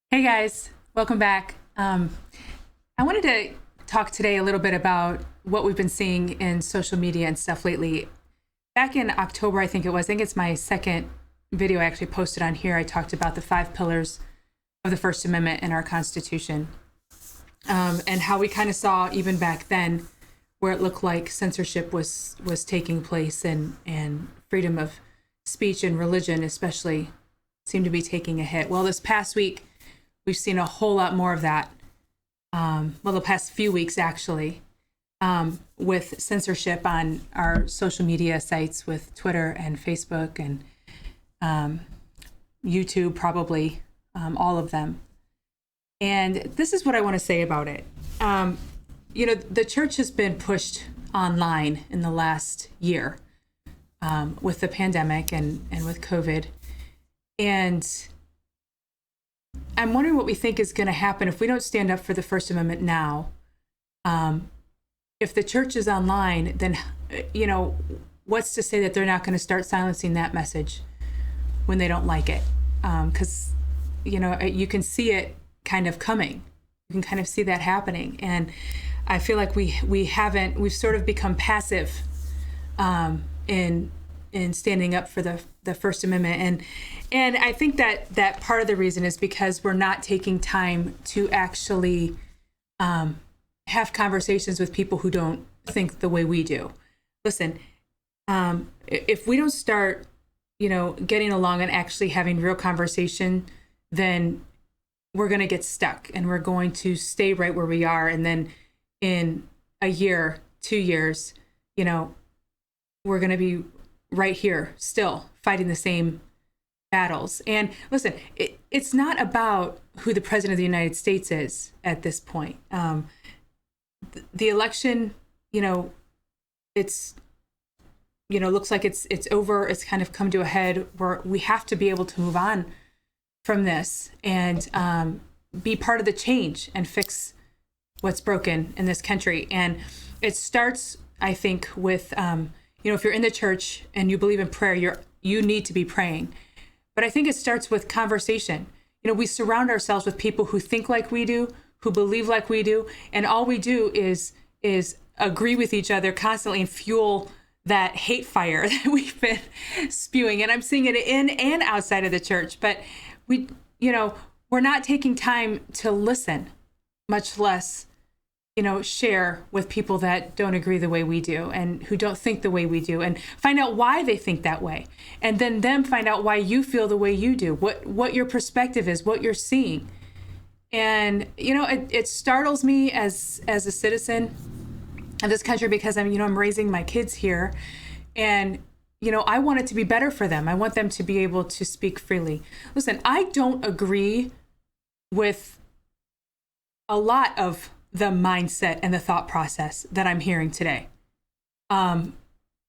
Hey guys, welcome back. I wanted to talk today a little bit about what we've been seeing in social media and stuff lately. Back in October, I think it's my second video I actually posted on here. I talked about the 5 pillars of the First Amendment in our Constitution, and how we kind of saw even back then where it looked like censorship was taking place, and freedom of speech and religion especially seemed to be taking a hit. Well, this past week, we've seen a whole lot more of that. The past few weeks, actually, with censorship on our social media sites with Twitter and Facebook and YouTube, probably all of them. And this is what I want to say about it. The church has been pushed online in the last year with the pandemic and with COVID. And I'm wondering what we think is going to happen if we don't stand up for the First Amendment now. If the church is online, then, what's to say that they're not going to start silencing that message when they don't like it? Because, you can see it kind of coming. You can kind of see that happening. And I feel like we've sort of become passive in standing up for the First Amendment. And I think that part of the reason is because we're not taking time to actually have conversations with people who don't think the way we do. Listen, if we don't start, getting along and actually having real conversation, then we're going to get stuck and we're going to stay right where we are. And then in a year, 2 years, we're going to be right here still fighting the same battles. And listen, it's not about who the president of the United States is at this point. The election, it's, looks like it's over. It's kind of come to a head where we have to be able to move on from this and be part of the change and fix what's broken in this country. And it starts, I think, with, if you're in the church and you believe in prayer, you need to be praying. But I think it starts with conversation. We surround ourselves with people who think like we do, who believe like we do, and all we do is agree with each other constantly and fuel that hate fire that we've been spewing. And I'm seeing it in and outside of the church. But we're not taking time to listen, much less share with people that don't agree the way we do and who don't think the way we do, and find out why they think that way. And then them find out why you feel the way you do, what your perspective is, what you're seeing. And, it startles me as a citizen of this country because I'm raising my kids here, and, I want it to be better for them. I want them to be able to speak freely. Listen, I don't agree with a lot of the mindset and the thought process that I'm hearing today.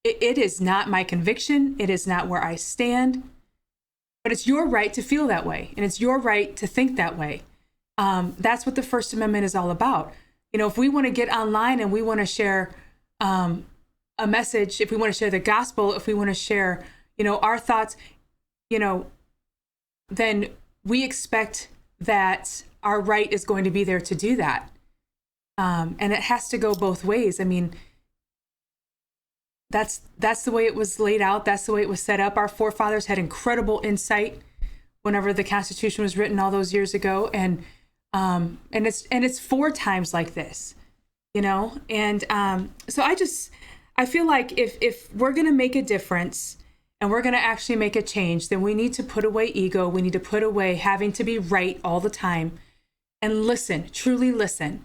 It is not my conviction. It is not where I stand, but it's your right to feel that way. And it's your right to think that way. That's what the First Amendment is all about. If we want to get online and we want to share a message, if we want to share the gospel, if we want to share, our thoughts, then we expect that our right is going to be there to do that. And it has to go both ways. I mean, that's the way it was laid out. That's the way it was set up. Our forefathers had incredible insight whenever the Constitution was written all those years ago. And it's 4 times like this, And so I feel like if we're going to make a difference and we're going to actually make a change, then we need to put away ego. We need to put away having to be right all the time and listen, truly listen.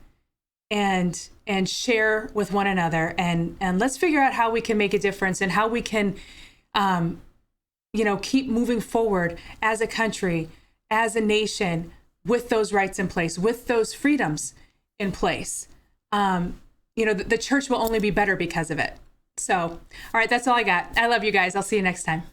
And share with one another, and let's figure out how we can make a difference and how we can, keep moving forward as a country, as a nation, with those rights in place, with those freedoms in place. The church will only be better because of it. So, all right, that's all I got. I love you guys. I'll see you next time.